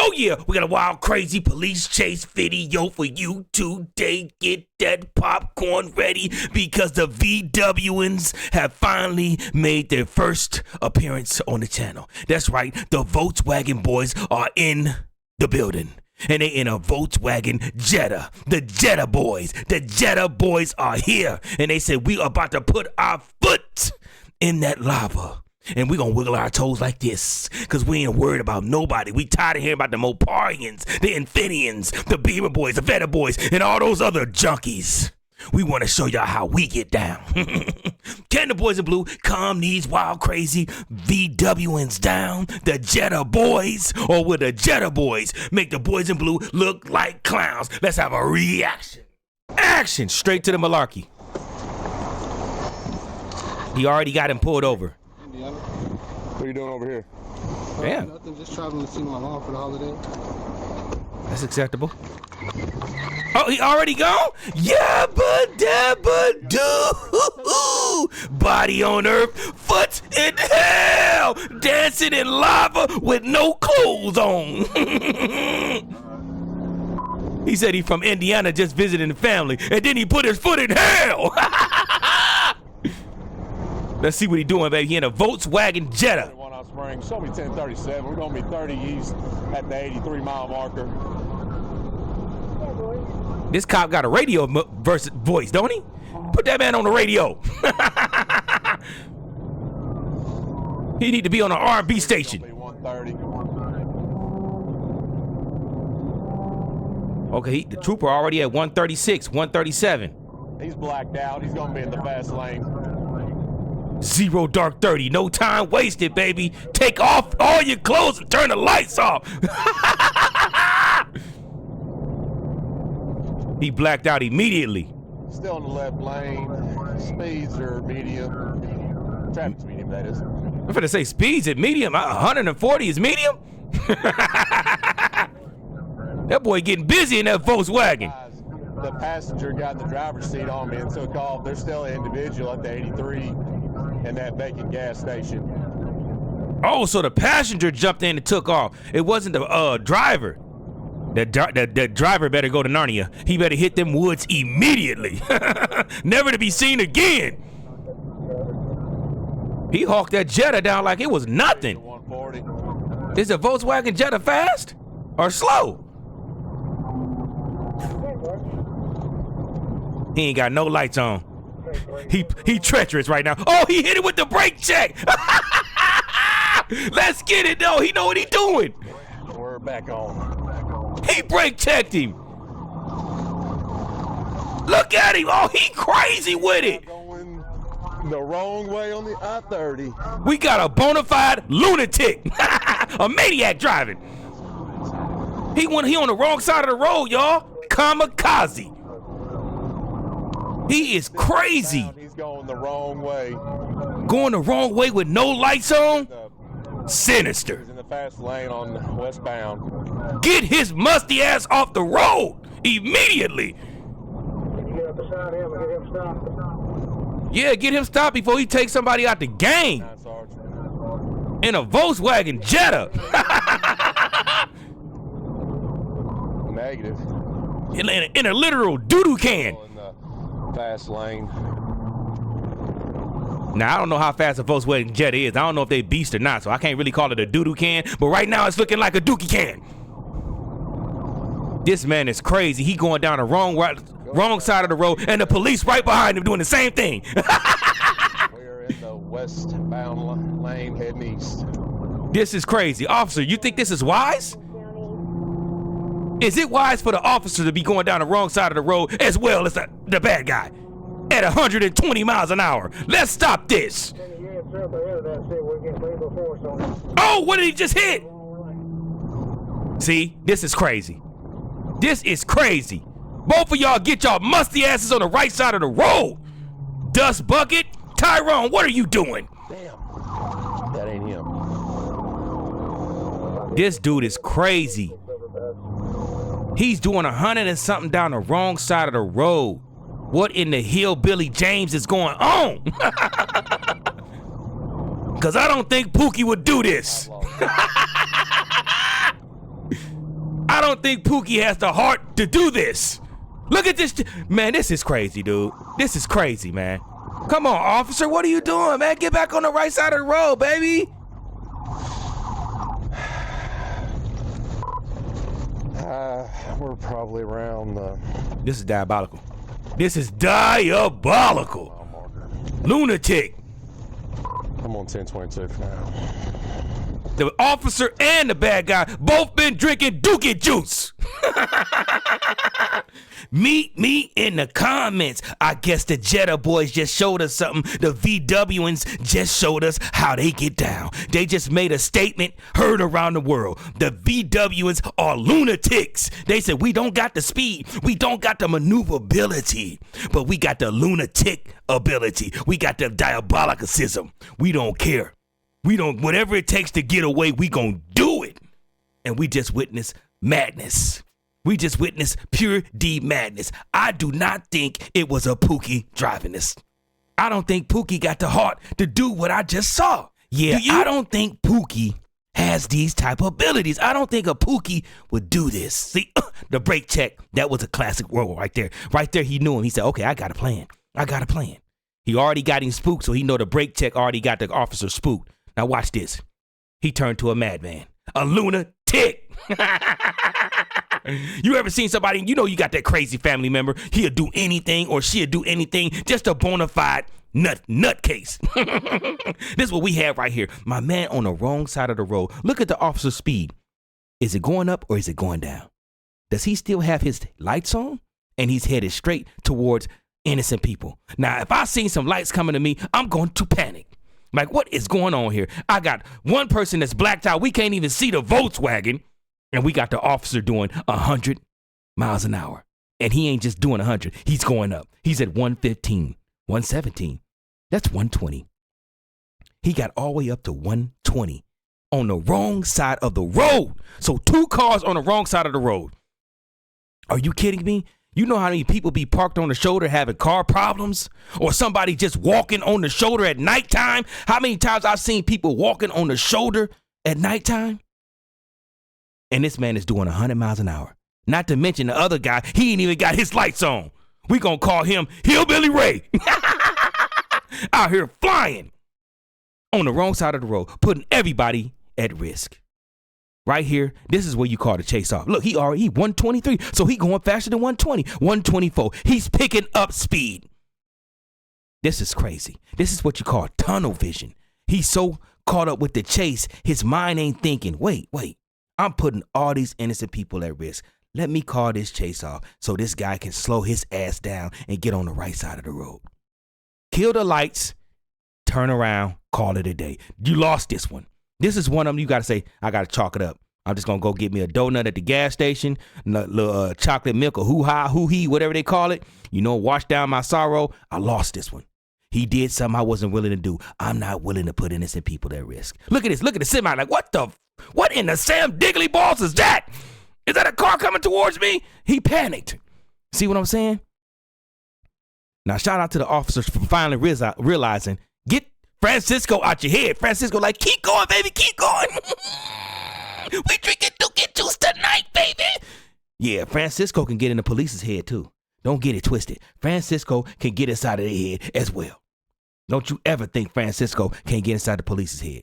Oh yeah, we got a wild, crazy police chase video for you today. Get that popcorn ready because the VWs have finally made their first appearance on the channel. That's right, the Volkswagen boys are in the building. And they in a Volkswagen Jetta. The Jetta boys. The Jetta boys are here. And they said we are about to put our foot in that lava. And we gonna wiggle our toes like this, cause we ain't worried about nobody. We tired of hearing about the Moparians, the Infineons, the Beamer boys, the Veta boys, and all those other junkies. We wanna show y'all how we get down. Can the boys in blue calm these wild, crazy VWs down? The Jetta boys, or will the Jetta boys make the boys in blue look like clowns? Let's have a reaction. Action! Straight to the malarkey. He already got him pulled over. What are you doing over here? Damn. Nothing, just traveling to see my mom for the holiday. That's acceptable. Oh, he already gone? Yabba dabba doo. Body on earth, foot in hell. Dancing in lava with no clothes on. He said he from Indiana just visiting the family, and then he put his foot in hell. Let's see what he doing, baby. He in a Volkswagen Jetta. Spring. Show me 1037. We're gonna be 30 east at the 83-mile marker. This cop got a radio voice, don't he? Put that man on the radio. He need to be on an R&B station. 130. Okay, the trooper already at 136, 137. He's blacked out. He's gonna be in the fast lane. 0 dark 30, no time wasted, baby. Take off all your clothes and turn the lights off. He blacked out immediately. Still in the left lane. Speeds are medium. Traffic's medium, that is. I'm finna say speeds at medium. 140 is medium? That boy getting busy in that Volkswagen. The passenger got the driver's seat on me and took off. There's still an individual at the 83 in that vacant gas station. Oh, so the passenger jumped in and took off. It wasn't the driver. That driver better go to Narnia. He better hit them woods immediately. Never to be seen again. He hawked that Jetta down like it was nothing. 140. Is the Volkswagen Jetta fast or slow? He ain't got no lights on. He treacherous right now. Oh, he hit it with the brake check. Let's get it though. He know what he doing. We're back on. He brake checked him. Look at him. Oh, he crazy with it. Going the wrong way on the I-30. We got a bona fide lunatic. A maniac driving. He on the wrong side of the road, y'all. Kamikaze. He is crazy. He's going the wrong way. Going the wrong way with no lights on? Sinister. He's in the fast lane on westbound. Get his musty ass off the road immediately. Can you get up beside him and get him stopped? Yeah, get him stopped before he takes somebody out the game. In a Volkswagen Jetta. Negative. In a literal doo-doo can. Fast lane. Now, I don't know how fast a Volkswagen Jetta is. I don't know if they beast or not, so I can't really call it a doo-doo can. But right now, it's looking like a dookie can. This man is crazy. He going down the wrong side of the road, and the police right behind him doing the same thing. We're in the westbound lane heading east. This is crazy. Officer, you think this is wise? Is it wise for the officer to be going down the wrong side of the road as well as the bad guy at 120 miles an hour? Let's stop this. Oh, what did he just hit? See, this is crazy. This is crazy. Both of y'all get y'all musty asses on the right side of the road. Dust Bucket, Tyrone, what are you doing? Damn, that ain't him. This dude is crazy. He's doing 100 and something down the wrong side of the road. What in the hillbilly James is going on? Cause I don't think Pookie would do this. don't think Pookie has the heart to do this. Look at this. Man, this is crazy, dude. This is crazy, man. Come on, officer. What are you doing, man? Get back on the right side of the road, baby. We're probably around the... This is diabolical. This is diabolical. Lunatic. I'm on 1022 for now. The officer and the bad guy both been drinking Dookie juice. Meet me in the comments. I guess the Jetta boys just showed us something. The VWs just showed us how they get down. They just made a statement heard around the world. The VWs are lunatics. They said we don't got the speed. We don't got the maneuverability. But we got the lunatic ability. We got the diabolicism. We don't care. We don't, whatever it takes to get away, we gonna do it. And we just witnessed madness. We just witnessed pure D madness. I do not think it was a Pookie driving this. I don't think Pookie got the heart to do what I just saw. Yeah, I don't think Pookie has these type of abilities. I don't think a Pookie would do this. See, the brake check, that was a classic role right there. Right there, he knew him. He said, okay, I got a plan. I got a plan. He already got him spooked, so he know the brake check already got the officer spooked. Now watch this. He turned to a madman, a lunatic. You ever seen somebody, you know you got that crazy family member, he'll do anything or she'll do anything, just a bona fide nutcase. This is what we have right here. My man on the wrong side of the road. Look at the officer's speed. Is it going up or is it going down? Does he still have his lights on? And he's headed straight towards innocent people. Now, if I see some lights coming to me, I'm going to panic. Like, what is going on here? I got one person that's blacked out. We can't even see the Volkswagen. And we got the officer doing 100 miles an hour. And he ain't just doing 100. He's going up. He's at 115, 117. That's 120. He got all the way up to 120 on the wrong side of the road. So 2 cars on the wrong side of the road. Are you kidding me? You know how many people be parked on the shoulder having car problems? Or somebody just walking on the shoulder at nighttime? How many times I've seen people walking on the shoulder at nighttime? And this man is doing 100 miles an hour. Not to mention the other guy, he ain't even got his lights on. We gonna call him Hillbilly Ray. Out here flying on the wrong side of the road, putting everybody at risk. Right here, this is where you call the chase off. Look, he 123, so he going faster than 120, 124. He's picking up speed. This is crazy. This is what you call tunnel vision. He's so caught up with the chase, his mind ain't thinking, wait, I'm putting all these innocent people at risk. Let me call this chase off so this guy can slow his ass down and get on the right side of the road. Kill the lights, turn around, call it a day. You lost this one. This is one of them you got to say, I got to chalk it up. I'm just going to go get me a donut at the gas station, little chocolate milk or hoo-ha, hoo-hee, whatever they call it. You know, wash down my sorrow. I lost this one. He did something I wasn't willing to do. I'm not willing to put innocent people at risk. Look at this. Look at the semi. Like, what in the Sam Diggly balls is that? Is that a car coming towards me? He panicked. See what I'm saying? Now, shout out to the officers for finally realizing, get Francisco out your head. Francisco like, keep going, baby, keep going. We drinking Dookie juice tonight, baby. Yeah, Francisco can get in the police's head, too. Don't get it twisted. Francisco can get inside of their head as well. Don't you ever think Francisco can't get inside the police's head.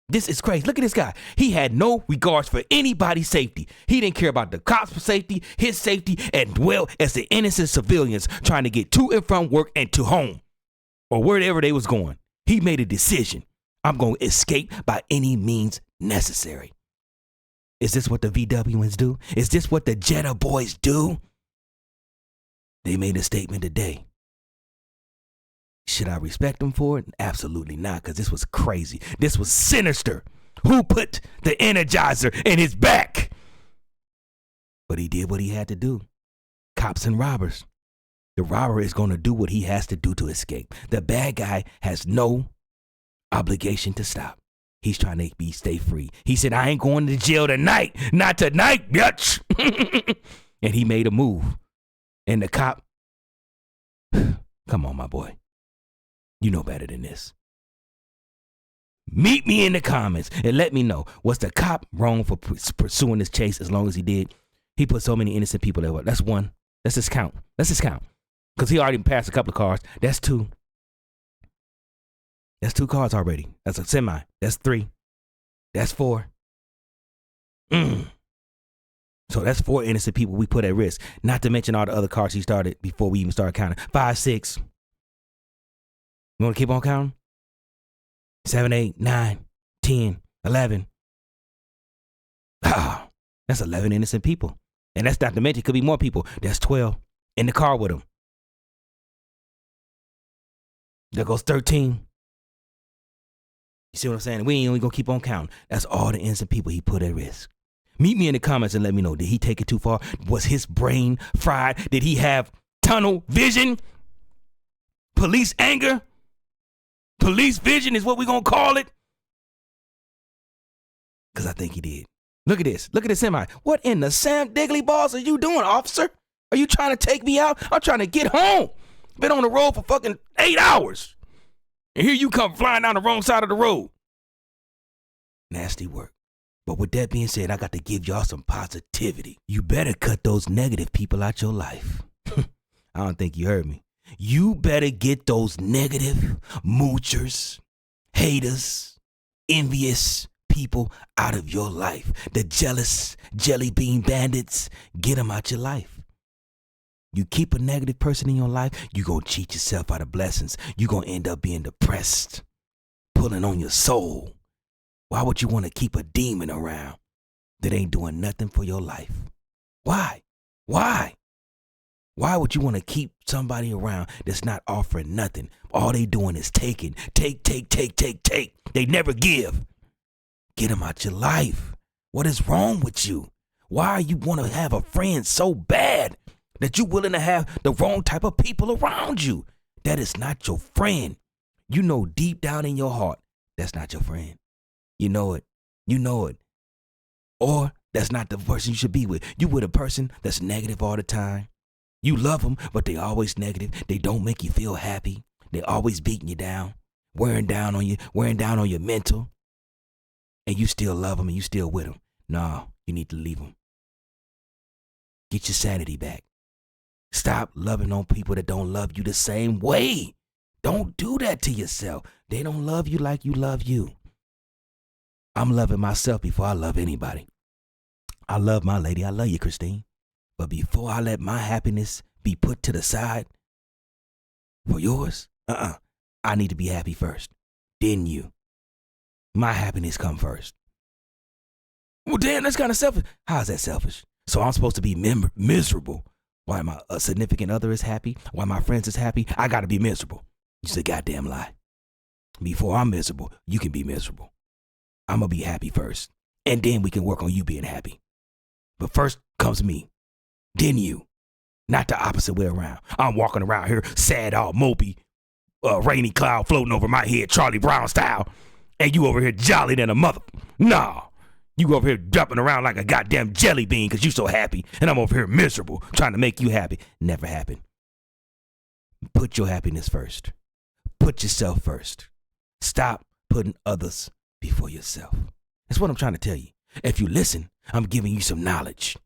This is crazy. Look at this guy. He had no regards for anybody's safety. He didn't care about the cops' safety, his safety, as well as the innocent civilians trying to get to and from work and to home or wherever they was going. He made a decision. I'm going to escape by any means necessary. Is this what the VWs do? Is this what the Jetta boys do? They made a statement today. Should I respect them for it? Absolutely not, because this was crazy. This was sinister. Who put the Energizer in his back? But he did what he had to do. Cops and robbers. The robber is going to do what he has to do to escape. The bad guy has no obligation to stop. He's trying to stay free. He said, I ain't going to jail tonight. Not tonight, bitch. And he made a move. And the cop, come on, my boy. You know better than this. Meet me in the comments and let me know, was the cop wrong for pursuing this chase as long as he did? He put so many innocent people there. That's one. Let's just count. Because he already passed a couple of cars. That's two. That's 2 cars already. That's a semi. That's 3. That's 4. So that's 4 innocent people we put at risk. Not to mention all the other cars he started before we even started counting. 5, 6. You want to keep on counting? 7, 8, 9, 10, 11. Ah, that's 11 innocent people. And that's not to mention, it could be more people. That's 12 in the car with him. There goes 13. You see what I'm saying? We ain't only gonna keep on counting. That's all the innocent people he put at risk. Meet me in the comments and let me know. Did he take it too far? Was his brain fried? Did he have tunnel vision? Police anger? Police vision is what we're gonna call it? Because I think he did. Look at this. Look at this semi. What in the Sam Diggly balls are you doing, officer? Are you trying to take me out? I'm trying to get home. Been on the road for fucking 8 hours. And here you come flying down the wrong side of the road. Nasty work. But with that being said, I got to give y'all some positivity. You better cut those negative people out your life. I don't think you heard me. You better get those negative moochers, haters, envious people out of your life. The jealous jelly bean bandits, get them out your life. You keep a negative person in your life, you're going to cheat yourself out of blessings. You're going to end up being depressed, pulling on your soul. Why would you want to keep a demon around that ain't doing nothing for your life? Why? Why would you want to keep somebody around that's not offering nothing? All they doing is taking. Take. They never give. Get them out your life. What is wrong with you? Why you want to have a friend so bad that you're willing to have the wrong type of people around you? That is not your friend. You know deep down in your heart, that's not your friend. You know it. Or that's not the person you should be with. You with a person that's negative all the time. You love them, but they always negative. They don't make you feel happy. They always beating you down, wearing down on your mental. And you still love them and you still with them. No, you need to leave them. Get your sanity back. Stop loving on people that don't love you the same way. Don't do that to yourself. They don't love you like you love you. I'm loving myself before I love anybody. I love my lady. I love you, Christine. But before I let my happiness be put to the side for yours, I need to be happy first. Then you. My happiness come first. Well, damn, that's kind of selfish. How is that selfish? So I'm supposed to be miserable while my significant other is happy, while my friends is happy? I got to be miserable. It's a goddamn lie. Before I'm miserable, you can be miserable. I'm going to be happy first. And then we can work on you being happy. But first comes me. Then you. Not the opposite way around. I'm walking around here sad, all mopey, rainy cloud floating over my head, Charlie Brown style. And you over here jolly than a mother. Nah. You over here jumping around like a goddamn jelly bean because you so happy. And I'm over here miserable trying to make you happy. Never happened. Put your happiness first. Put yourself first. Stop putting others before yourself. That's what I'm trying to tell you. If you listen, I'm giving you some knowledge.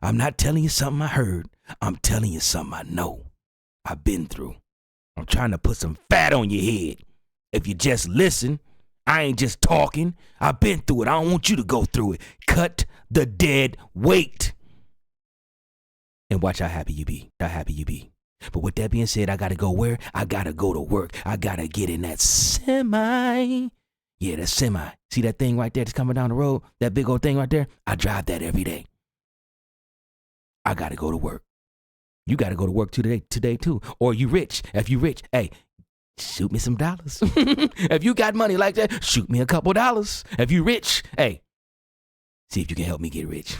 I'm not telling you something I heard. I'm telling you something I know. I've been through. I'm trying to put some fat on your head. If you just listen, I ain't just talking. I've been through it. I don't want you to go through it. Cut the dead weight. And watch how happy you be. How happy you be. But with that being said, I got to go where? I got to go to work. I got to get in that semi. Yeah, that semi. See that thing right there that's coming down the road? That big old thing right there? I drive that every day. I got to go to work. You got to go to work today too. Or you rich. If you rich, hey, shoot me some dollars. If you got money like that, shoot me a couple dollars. If you rich, hey, see if you can help me get rich.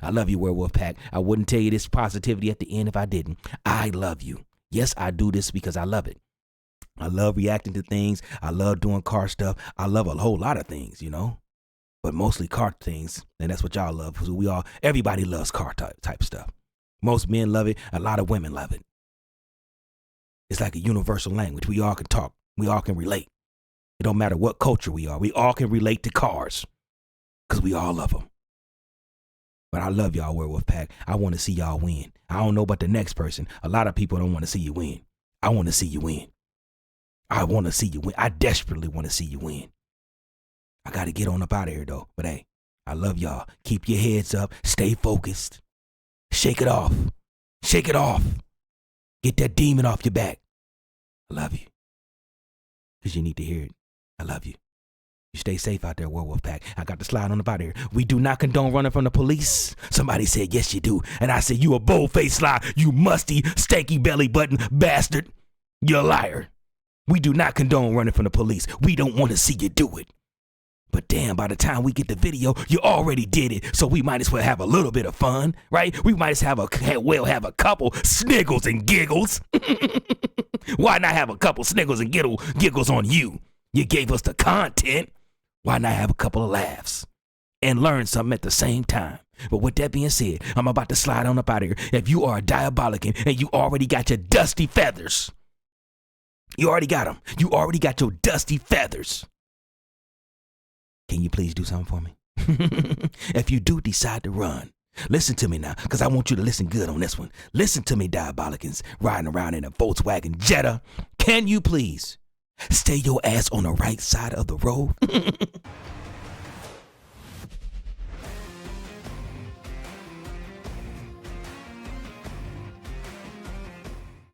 I love you, Werewolf Pack. I wouldn't tell you this positivity at the end if I didn't. I love you. Yes, I do this because I love it. I love reacting to things. I love doing car stuff. I love a whole lot of things, you know, but mostly car things. And that's what y'all love. Because everybody loves car type stuff. Most men love it. A lot of women love it. It's like a universal language. We all can talk. We all can relate. It don't matter what culture we are. We all can relate to cars because we all love them. But I love y'all, Werewolf Pack. I want to see y'all win. I don't know about the next person. A lot of people don't want to see you win. I want to see you win. I want to see you win. I desperately want to see you win. I got to get on up out of here, though. But hey, I love y'all. Keep your heads up. Stay focused. Shake it off. Shake it off. Get that demon off your back. I love you. Because you need to hear it. I love you. You stay safe out there, Werewolf Pack. I got to slide on up out of here. We do not condone running from the police. Somebody said, yes, you do. And I said, you a bold-faced lie. You musty, stanky belly button bastard. You're a liar. We do not condone running from the police. We don't want to see you do it. But damn, by the time we get the video, you already did it. So we might as well have a little bit of fun, right? We might as well have a couple sniggles and giggles. Why not have a couple sniggles and giggles on you? You gave us the content. Why not have a couple of laughs and learn something at the same time? But with that being said, I'm about to slide on up out of here. If you are a diabolican and you already got your dusty feathers, you already got them. You already got your dusty feathers. Can you please do something for me? If you do decide to run, listen to me now, because I want you to listen good on this one. Listen to me, diabolicans, riding around in a Volkswagen Jetta. Can you please stay your ass on the right side of the road?